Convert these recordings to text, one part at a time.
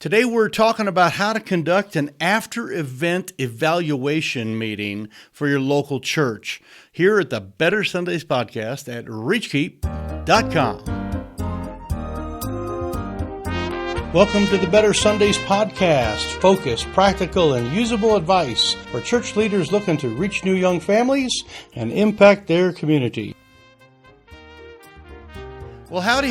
Today we're talking about how to conduct an after-event evaluation meeting for your local church here at the Better Sundays podcast at Reachkeep.com. Welcome to the Better Sundays podcast, focused, practical, and usable advice for church leaders looking to reach new young families and impact their community. Well, howdy.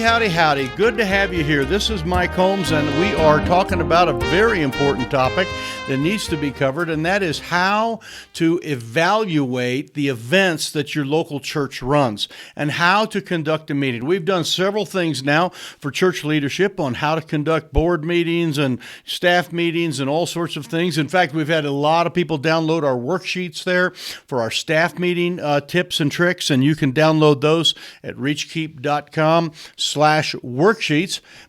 Good to have you here. This is Mike Holmes, and we are talking about a very important topic that needs to be covered, and that is how to evaluate the events that your local church runs and how to conduct a meeting. We've done several things now for church leadership on how to conduct board meetings and staff meetings and all sorts of things. In fact, we've had a lot of people download our worksheets there for our staff meeting tips and tricks, and you can download those at reachkeep.com/worksheets.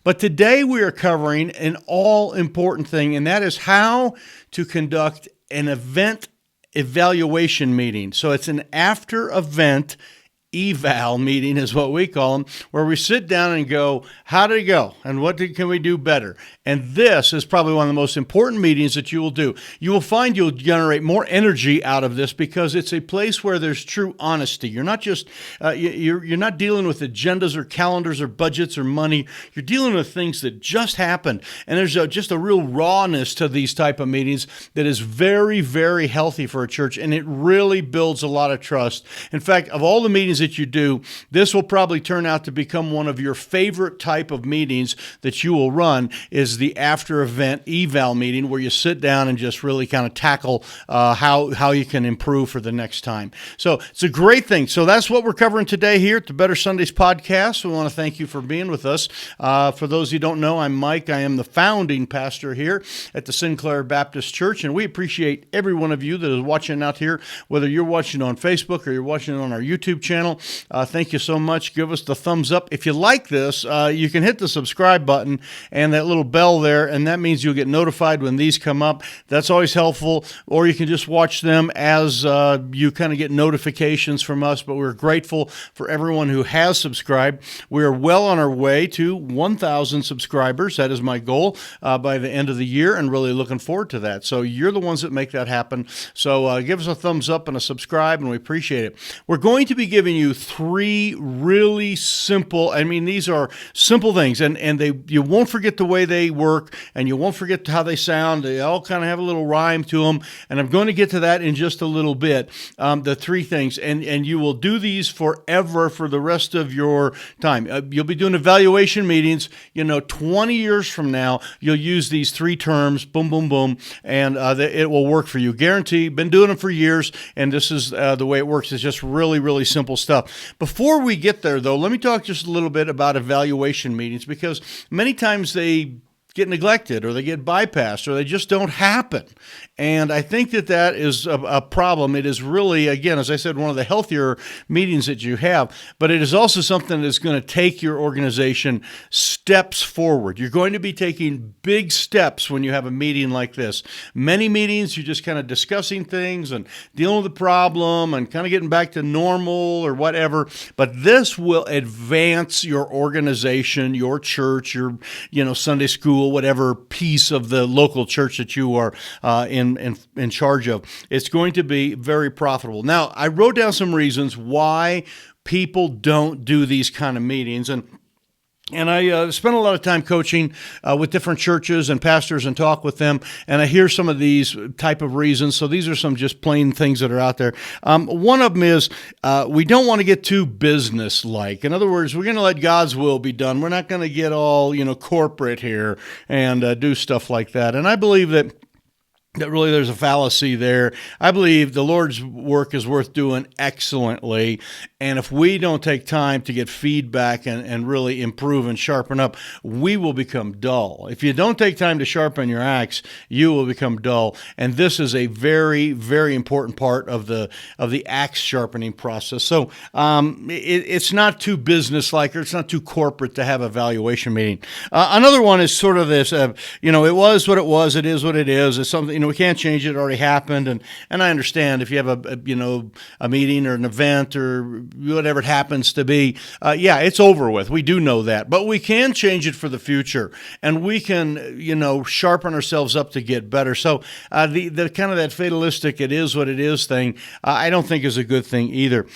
But today we are covering an all-important thing, and that is how to conduct an event evaluation meeting. So it's an after-event eval meeting is what we call them, where we sit down and go, how did it go? And can we do better? And this is probably one of the most important meetings that you will do. You will find you'll generate more energy out of this because it's a place where there's true honesty. You're not just, you're not dealing with agendas or calendars or budgets or money. You're dealing with things that just happened. And there's just a real rawness to these type of meetings that is very, very healthy for a church. And it really builds a lot of trust. In fact, of all the meetings that you do, this will probably turn out to become one of your favorite type of meetings that you will run is the after event eval meeting, where you sit down and just really kind of tackle how you can improve for the next time. So it's a great thing. So that's what we're covering today here at the Better Sundays podcast. We want to thank you for being with us. For those who don't know, I'm Mike. I am the founding pastor here at the Sinclair Baptist Church, and we appreciate every one of you that is watching out here, whether you're watching on Facebook or you're watching on our YouTube channel. Thank you so much. Give us the thumbs up. If you like this, you can hit the subscribe button and that little bell there, and that means you'll get notified when these come up. That's always helpful. Or you can just watch them as you kind of get notifications from us, but we're grateful for everyone who has subscribed. We are well on our way to 1,000 subscribers. That is my goal by the end of the year, and really looking forward to that. So you're the ones that make that happen. So give us a thumbs up and a subscribe, and we appreciate it. We're going to be giving you three really simple, these are simple things, and you won't forget the way they work, and you won't forget how they sound. They all kind of have a little rhyme to them, and I'm going to get to that in just a little bit, the three things, and you will do these forever for the rest of your time. You'll be doing evaluation meetings, 20 years from now, you'll use these three terms, boom, boom, boom, and it will work for you. Guarantee. Been doing them for years, and this is the way it works. It's just really, really simple stuff. Before we get there, though, let me talk just a little bit about evaluation meetings, because many times they get neglected or they get bypassed or they just don't happen. And I think that is a problem. It is really, again, as I said, one of the healthier meetings that you have, but it is also something that's going to take your organization steps forward. You're going to be taking big steps when you have a meeting like this. Many meetings, you're just kind of discussing things and dealing with the problem and kind of getting back to normal or whatever. But this will advance your organization, your church, your Sunday school, whatever piece of the local church that you are in charge of. It's going to be very profitable. Now, I wrote down some reasons why people don't do these kind of meetings, and I spend a lot of time coaching with different churches and pastors and talk with them, and I hear some of these type of reasons. So these are some just plain things that are out there. One of them is we don't want to get too business-like. In other words, we're going to let God's will be done. We're not going to get all corporate here and do stuff like that. And I believe that really there's a fallacy there. I believe the Lord's work is worth doing excellently, and if we don't take time to get feedback and really improve and sharpen up, we will become dull. If you don't take time to sharpen your axe, you will become dull, and this is a very, very important part of the axe sharpening process. So it's not too business-like, or it's not too corporate to have an evaluation meeting. Another one is sort of this, it was what it was, it is what it is. It's something, we can't change it. It already happened. And I understand if you have a meeting or an event or whatever it happens to be, it's over with. We do know that, but we can change it for the future, and we can, sharpen ourselves up to get better. So the kind of that fatalistic, it is what it is thing, I don't think is a good thing either.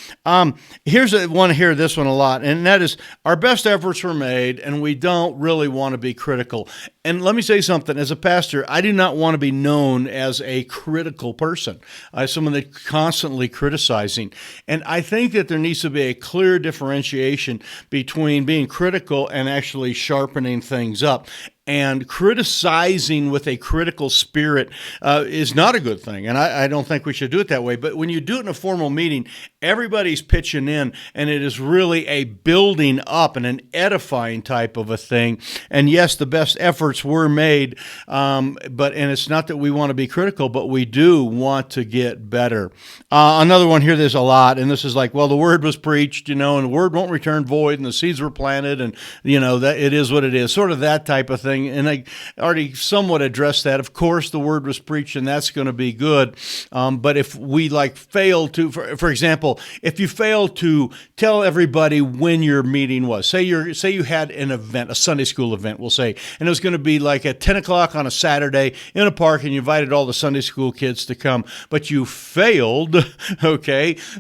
Here's one, hear this one a lot, and that is our best efforts were made, and we don't really want to be critical. And let me say something. As a pastor, I do not want to be known as a critical person, someone that's constantly criticizing. And I think that there needs to be a clear differentiation between being critical and actually sharpening things up. And criticizing with a critical spirit is not a good thing, and I don't think we should do it that way. But when you do it in a formal meeting, everybody's pitching in, and it is really a building up and an edifying type of a thing. And yes, the best efforts were made, and it's not that we want to be critical, but we do want to get better. Another one here, there's a lot, and this is like, well, the word was preached, and the word won't return void, and the seeds were planted, and that it is what it is, sort of that type of thing. And I already somewhat addressed that. Of course, the word was preached, and that's going to be good. But if we fail to, for example, if you fail to tell everybody when your meeting was, say you had an event, a Sunday school event, we'll say, and it was going to be like at 10 o'clock on a Saturday in a park, and you invited all the Sunday school kids to come, but you failed,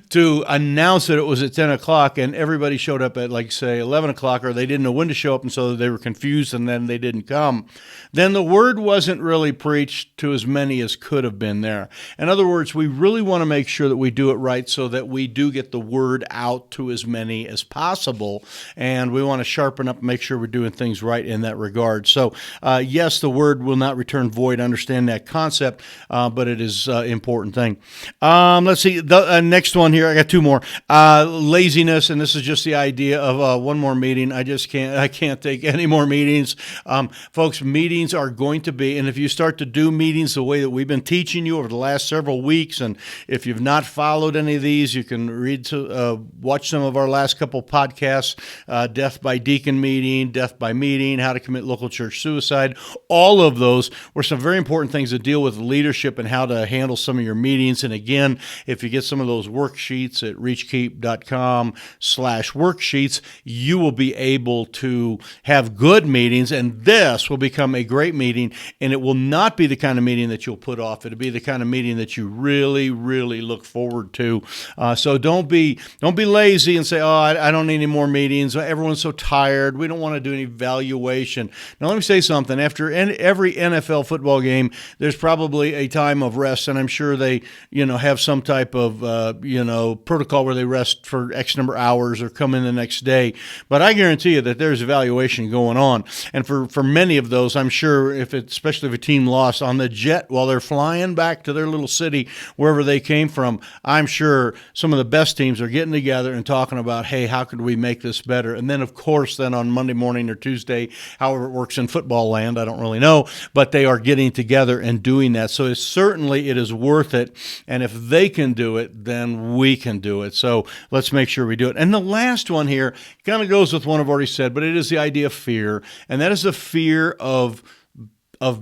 to announce that it was at 10 o'clock, and everybody showed up at, say, 11 o'clock, or they didn't know when to show up, and so they were confused, and then they didn't come, then the word wasn't really preached to as many as could have been there. In other words, we really want to make sure that we do it right so that we do get the word out to as many as possible, and we want to sharpen up and make sure we're doing things right in that regard. So, yes, the word will not return void. I understand that concept, but it is an important thing. Let's see, the next one here, I got two more. Laziness, and this is just the idea of one more meeting. I can't take any more meetings. Folks, meetings are going to be, and if you start to do meetings the way that we've been teaching you over the last several weeks, and if you've not followed any of these, you can watch some of our last couple podcasts, Death by Deacon Meeting, Death by Meeting, How to Commit Local Church Suicide. All of those were some very important things that deal with leadership and how to handle some of your meetings. And again, if you get some of those worksheets at reachkeep.com/worksheets, you will be able to have good meetings, and this will become a great meeting, and it will not be the kind of meeting that you'll put off. It'll be the kind of meeting that you really, really look forward to. So don't be lazy and say, I don't need any more meetings. Everyone's so tired. We don't want to do any evaluation. Now, let me say something. After every NFL football game, there's probably a time of rest, and I'm sure they, have some type of, protocol where they rest for X number of hours or come in the next day. But I guarantee you that there's evaluation going on. And for many of those, I'm sure, especially if a team lost on the jet while they're flying back to their little city, wherever they came from, I'm sure some of the best teams are getting together and talking about, hey, how could we make this better? And then, of course, then on Monday morning or Tuesday, however it works in football land, I don't really know, but they are getting together and doing that. So it is worth it. And if they can do it, then we can do it. So let's make sure we do it. And the last one here kind of goes with one I've already said, but it is the idea of fear. And that is the fear of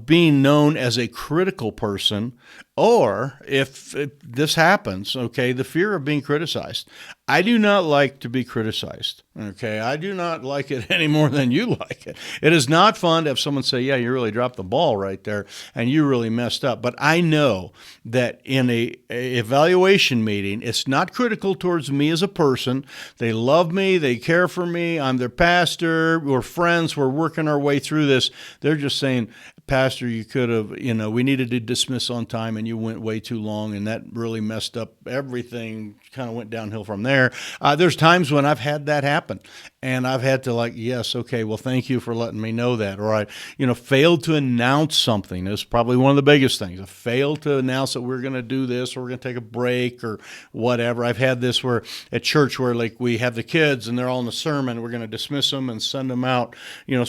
being known as a critical person, or if this happens, the fear of being criticized. I do not like to be criticized, I do not like it any more than you like it. It is not fun to have someone say, yeah, you really dropped the ball right there, and you really messed up. But I know that in a evaluation meeting, it's not critical towards me as a person. They love me, they care for me, I'm their pastor, we're friends, we're working our way through this. They're just saying, Pastor, you could have, we needed to dismiss on time and you went way too long, and that really messed up everything, kind of went downhill from there. There's times when I've had that happen, and I've had to yes, okay, well, thank you for letting me know that. Or I, failed to announce something. That's probably one of the biggest things. I failed to announce that we're going to do this, or we're going to take a break, or whatever. I've had this where at church where we have the kids and they're all in the sermon, we're going to dismiss them and send them out,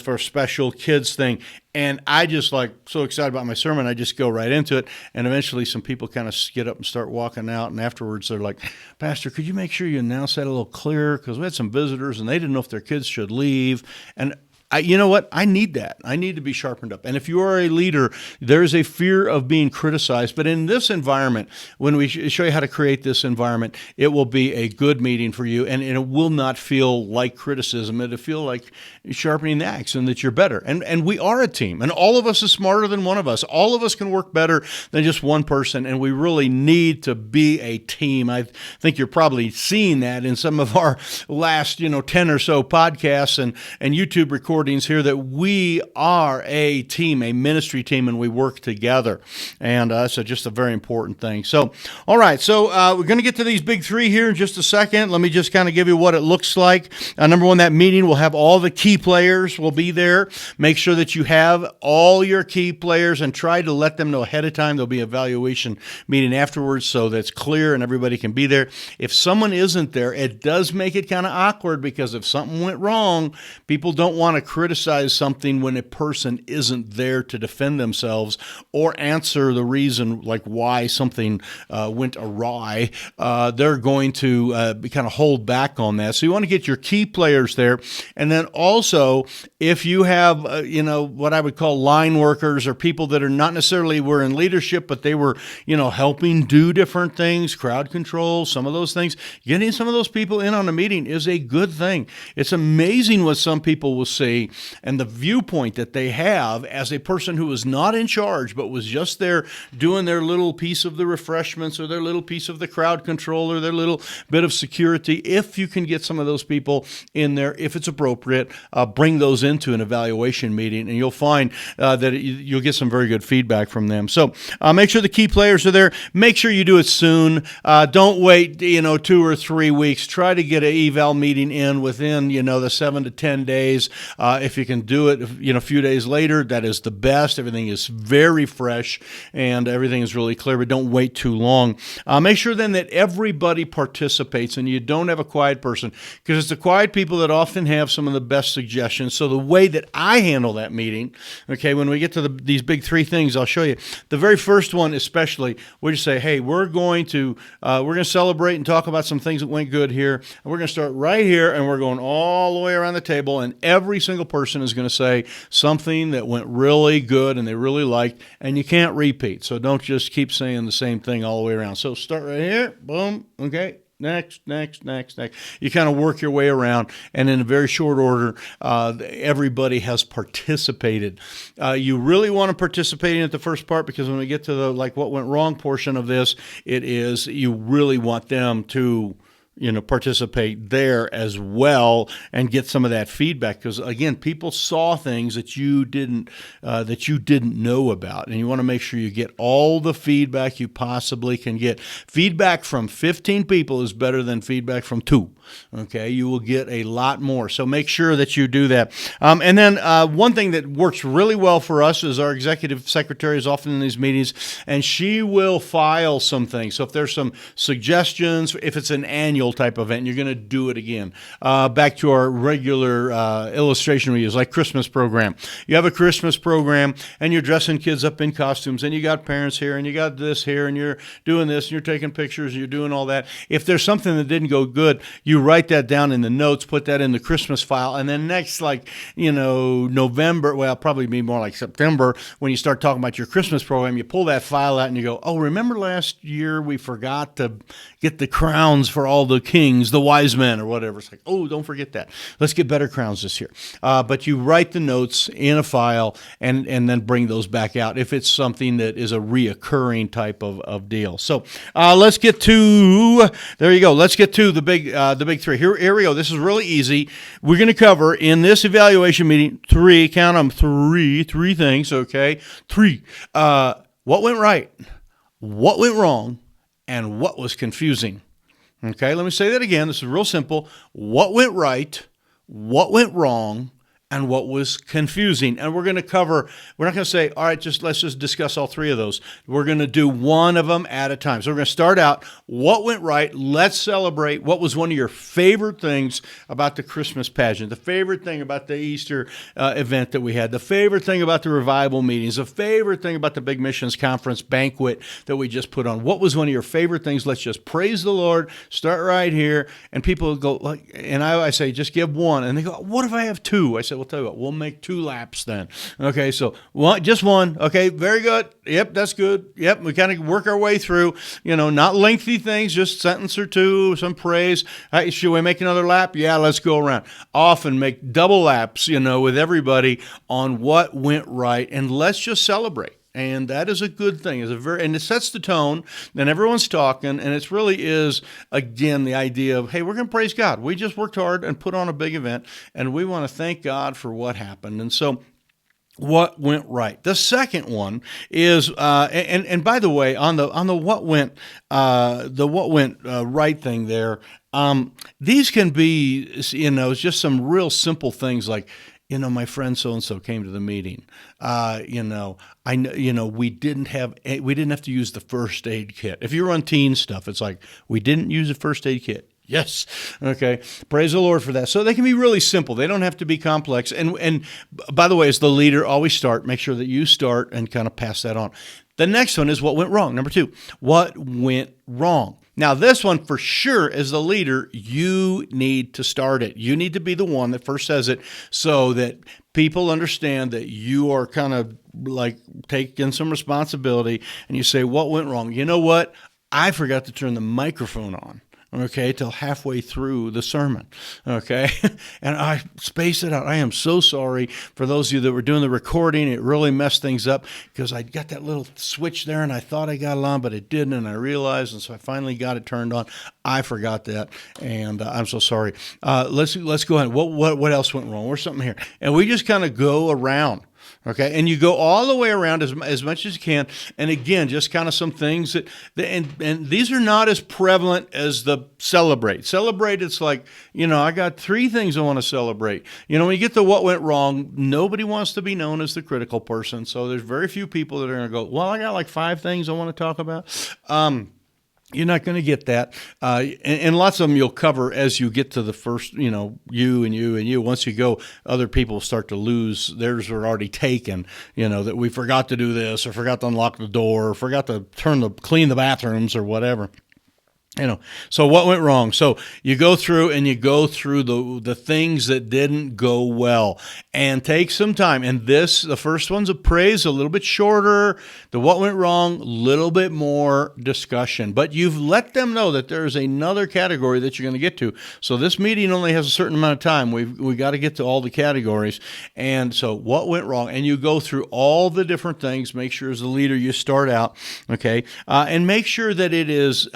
for a special kids thing. And I just so excited about my sermon, I just go right into it. And eventually some people kind of get up and start walking out. And afterwards they're like, Pastor, could you make sure you announce that a little clearer? Because we had some visitors and they didn't know if their kids should leave. And You know what? I need that. I need to be sharpened up. And if you are a leader, there's a fear of being criticized. But in this environment, when we show you how to create this environment, it will be a good meeting for you, and it will not feel like criticism. It'll feel like sharpening the axe and that you're better. And we are a team, and all of us is smarter than one of us. All of us can work better than just one person, and we really need to be a team. I think you're probably seeing that in some of our last, 10 or so podcasts and YouTube recordings here, that we are a team, a ministry team, and we work together. And so just a very important thing. So, all right. So we're going to get to these big three here in just a second. Let me just kind of give you what it looks like. Number one, that meeting will have all the key players will be there. Make sure that you have all your key players and try to let them know ahead of time. There'll be an evaluation meeting afterwards so that's clear and everybody can be there. If someone isn't there, it does make it kind of awkward, because if something went wrong, people don't want to criticize something when a person isn't there to defend themselves or answer the reason, like why something went awry. They're going to kind of hold back on that. So you want to get your key players there. And then also, if you have, what I would call line workers, or people that are not necessarily were in leadership, but they were, helping do different things, crowd control, some of those things, getting some of those people in on a meeting is a good thing. It's amazing what some people will see and the viewpoint that they have as a person who was not in charge, but was just there doing their little piece of the refreshments, or their little piece of the crowd control, or their little bit of security. If you can get some of those people in there, if it's appropriate, bring those into an evaluation meeting, and you'll find that you'll get some very good feedback from them. So make sure the key players are there. Make sure you do it soon. Don't wait, 2 or 3 weeks. Try to get an eval meeting in within, the 7 to 10 days. If you can do it, a few days later, that is the best. Everything is very fresh and everything is really clear, but don't wait too long. Make sure then that everybody participates and you don't have a quiet person, because it's the quiet people that often have some of the best suggestions. So the way that I handle that meeting, okay, when we get to these big three things, I'll show you. The very first one especially, we just say, hey, we're going to celebrate and talk about some things that went good here. And we're going to start right here, and we're going all the way around the table, and every single person is going to say something that went really good and they really liked, and you can't repeat. So don't just keep saying the same thing all the way around. So start right here, boom, okay. Next. You kind of work your way around, and in a very short order, everybody has participated. You really want to participate in the first part, because when we get to the what went wrong portion of this, it is you really want them to participate there as well and get some of that feedback, because again, people saw things that you didn't know about, and you want to make sure you get all the feedback you possibly can get. Feedback from 15 people is better than feedback from 2. Okay, you will get a lot more. So make sure that you do that. And then one thing that works really well for us is our executive secretary is often in these meetings, and she will file some things. So if there's some suggestions, if it's an annual type event, you're going to do it again. Back to our regular illustration we use, like Christmas program. You have a Christmas program, and you're dressing kids up in costumes, and you got parents here, and you got this here, and you're doing this, and you're taking pictures, and you're doing all that. If there's something that didn't go good, you write that down in the notes, put that in the Christmas file, and then next, November, well, probably be more like September, when you start talking about your Christmas program, you pull that file out and you go, oh, remember last year we forgot to get the crowns for all the kings, the wise men, or whatever. It's like, oh, don't forget that. Let's get better crowns this year. But you write the notes in a file and then bring those back out if it's something that is a reoccurring type of deal. So let's get to, there you go. Let's get to the big three. Here we go. This is really easy. We're going to cover in this evaluation meeting three things, okay? 3. What went right? What went wrong? And what was confusing? Okay, let me say that again. This is real simple. What went right? What went wrong? And what was confusing. And we're going to cover, we're not going to say, all right, let's just discuss all 3 of those. We're going to do one of them at a time. So we're going to start out, what went right? Let's celebrate. What was one of your favorite things about the Christmas pageant? The favorite thing about the Easter event that we had? The favorite thing about the revival meetings? The favorite thing about the big missions conference banquet that we just put on? What was one of your favorite things? Let's just praise the Lord. Start right here. And people go, and I say, just give one. And they go, what if I have 2? I said, we'll tell you what, we'll make 2 laps then. Okay, so just one. Okay, very good. Yep, that's good. Yep, we kind of work our way through, not lengthy things, just sentence or two, some praise. Hey, should we make another lap? Yeah, let's go around. Often make double laps, with everybody on what went right, and let's just celebrate. And that is a good thing. And it sets the tone. Then everyone's talking, and it really is, again, the idea of, hey, we're going to praise God. We just worked hard and put on a big event, and we want to thank God for what happened. And so, what went right? The second one is, and by the way, on the what went right thing there. These can be, just some real simple things like, my friend so and so came to the meeting. We didn't have to use the first aid kit. If you run teen stuff, it's like we didn't use a first aid kit. Yes. Okay. Praise the Lord for that. So they can be really simple. They don't have to be complex. And by the way, as the leader, always make sure that you start and kind of pass that on. The next one is what went wrong. Number 2, what went wrong? Now, this one for sure, as the leader, you need to start it. You need to be the one that first says it so that people understand that you are kind of like taking some responsibility, and you say, what went wrong? You know what? I forgot to turn the microphone on. Okay, till halfway through the sermon, okay? And I spaced it out. I am so sorry for those of you that were doing the recording. It really messed things up because I got that little switch there, and I thought I got it on, but it didn't, and I realized, and so I finally got it turned on. I forgot that, and I'm so sorry. Let's go ahead. What else went wrong? Where's something here? And we just kind of go around. Okay, and you go all the way around as much as you can. And again, just kind of some things and these are not as prevalent as the celebrate. Celebrate, it's like, I got 3 things I want to celebrate. When you get to what went wrong, nobody wants to be known as the critical person. So there's very few people that are going to go, well, I got like 5 things I want to talk about. You're not going to get that. And lots of them you'll cover as you get to the first, you and you and you. Once you go, other people start to lose. Theirs are already taken, that we forgot to do this or forgot to unlock the door or forgot to clean the bathrooms or whatever. So what went wrong? So you go through the things that didn't go well and take some time. And the first one's a praise, a little bit shorter. The what went wrong, a little bit more discussion. But you've let them know that there's another category that you're going to get to. So this meeting only has a certain amount of time. We got to get to all the categories. And so what went wrong? And you go through all the different things. Make sure as the leader you start out, okay? And make sure that it is...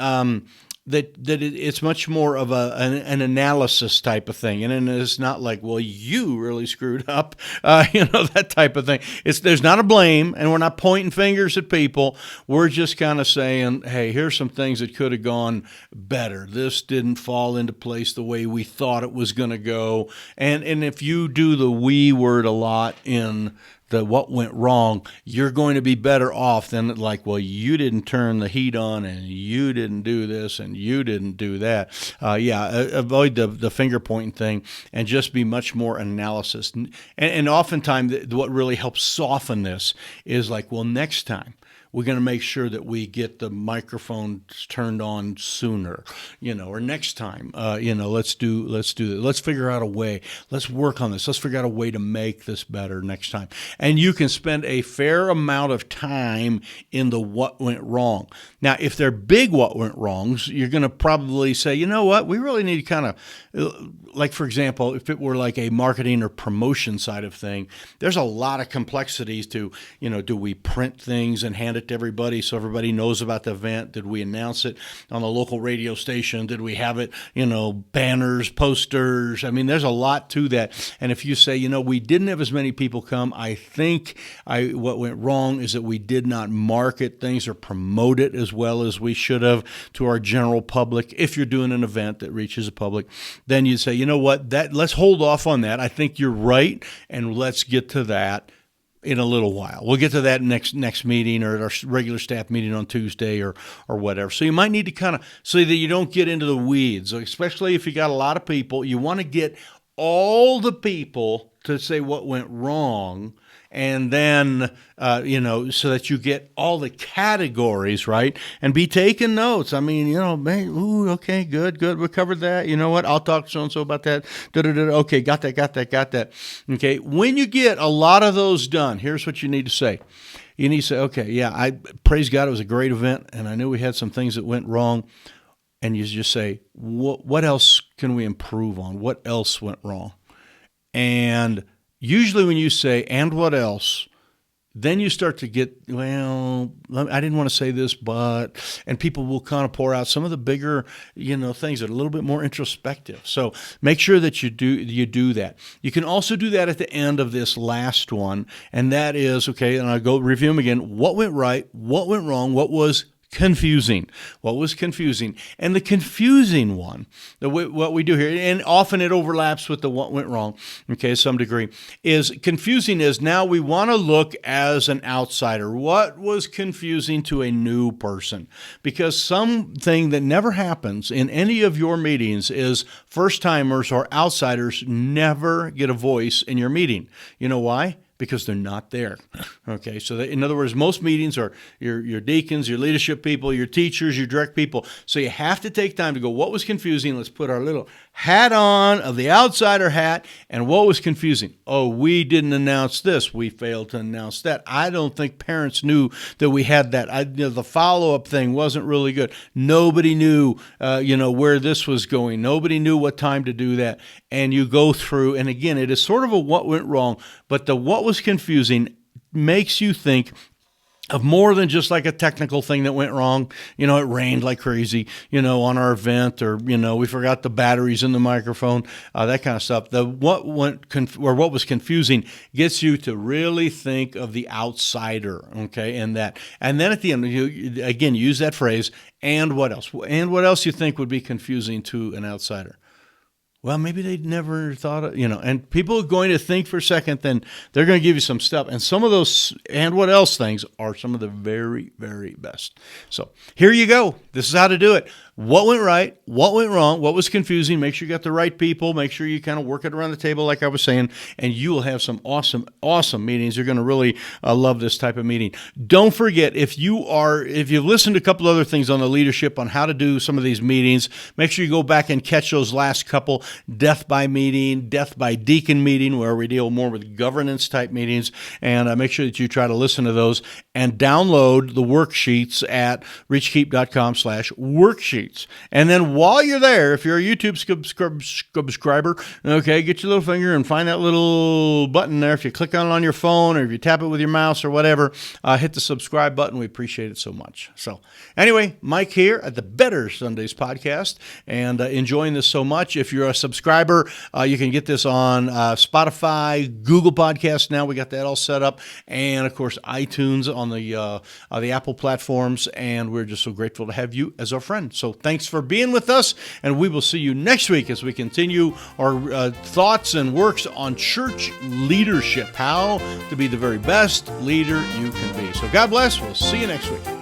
it's much more of an analysis type of thing, and it's not like, well, you really screwed up, that type of thing. There's not a blame, and we're not pointing fingers at people. We're just kind of saying, hey, here's some things that could have gone better. This didn't fall into place the way we thought it was going to go, and if you do the we word a lot in the what went wrong, you're going to be better off than like, well, you didn't turn the heat on and you didn't do this and you didn't do that. Avoid the finger pointing thing and just be much more analysis. And oftentimes what really helps soften this is like, well, next time we're going to make sure that we get the microphone turned on sooner, or next time, let's do this. Let's figure out a way. Let's work on this. Let's figure out a way to make this better next time. And you can spend a fair amount of time in the what went wrong. Now, if they're big what went wrongs, you're going to probably say, you know what, we really need to kind of, like, for example, if it were like a marketing or promotion side of thing, there's a lot of complexities to, do we print things and hand it to everybody so everybody knows about the event? Did we announce it on the local radio station? Did we have it, banners, posters? I mean, there's a lot to that. And if you say, we didn't have as many people come, I think what went wrong is that we did not market things or promote it as well as we should have to our general public. If you're doing an event that reaches the public, then you'd say, you know what, let's hold off on that. I think you're right, and let's get to that in a little while. We'll get to that next meeting or at our regular staff meeting on Tuesday or whatever. So you might need to kind of, so that you don't get into the weeds, especially if you got a lot of people. You want to get all the people to say what went wrong and then, so that you get all the categories, right? And be taking notes. I mean, okay, good. We covered that. You know what? I'll talk to so-and-so about that. Okay, got that. Okay, when you get a lot of those done, here's what you need to say. You need to say, okay, yeah, I praise God, it was a great event, and I knew we had some things that went wrong. And you just say, what else can we improve on? What else went wrong? And usually when you say, and what else, then you start to get, I didn't want to say this, but, and people will kind of pour out some of the bigger, things that are a little bit more introspective. So make sure that you do that. You can also do that at the end of this last one, and that is, okay, and I'll go review them again. What went right? What went wrong? What was confusing? What was confusing? And the confusing one, what we do here, and often it overlaps with the what went wrong, okay, to some degree, is confusing is now we want to look as an outsider. What was confusing to a new person? Because something that never happens in any of your meetings is first-timers or outsiders never get a voice in your meeting. You know why? Because they're not there. Okay, so in other words, most meetings are your deacons, your leadership people, your teachers, your direct people. So you have to take time to go, what was confusing? Let's put our little hat on of the outsider hat. And what was confusing? Oh, we didn't announce this. We failed to announce that. I don't think parents knew that we had that. The follow-up thing wasn't really good. Nobody knew, where this was going. Nobody knew what time to do that. And you go through, and again, it is sort of a what went wrong, but the what was confusing makes you think of more than just like a technical thing that went wrong. It rained like crazy, on our event, or, we forgot the batteries in the microphone, that kind of stuff. The what was confusing gets you to really think of the outsider, okay, and that. And then at the end, you again use that phrase, and what else? And what else you think would be confusing to an outsider? Well, maybe they'd never thought of, and people are going to think for a second, then they're going to give you some stuff. And some of those and what else things are some of the very, very best. So here you go. This is how to do it. What went right? What went wrong? What was confusing? Make sure you got the right people. Make sure you kind of work it around the table like I was saying, and you will have some awesome, awesome meetings. You're going to really love this type of meeting. Don't forget, if you've listened to a couple other things on the leadership on how to do some of these meetings, make sure you go back and catch those last couple. Death by meeting, death by deacon meeting, where we deal more with governance type meetings, and make sure that you try to listen to those and download the worksheets at reachkeep.com/worksheets. And then while you're there, if you're a YouTube subscriber, okay, get your little finger and find that little button there. If you click on your phone, or if you tap it with your mouse or whatever, hit the subscribe button. We appreciate it so much. So anyway, Mike here at the Better Sundays podcast, and enjoying this so much. If you're a subscriber, you can get this on Spotify, Google Podcasts. Now we got that all set up, and of course iTunes on the Apple platforms. And we're just so grateful to have you as our friend. So thanks for being with us, and we will see you next week as we continue our thoughts and works on church leadership, how to be the very best leader you can be. So God bless. We'll see you next week.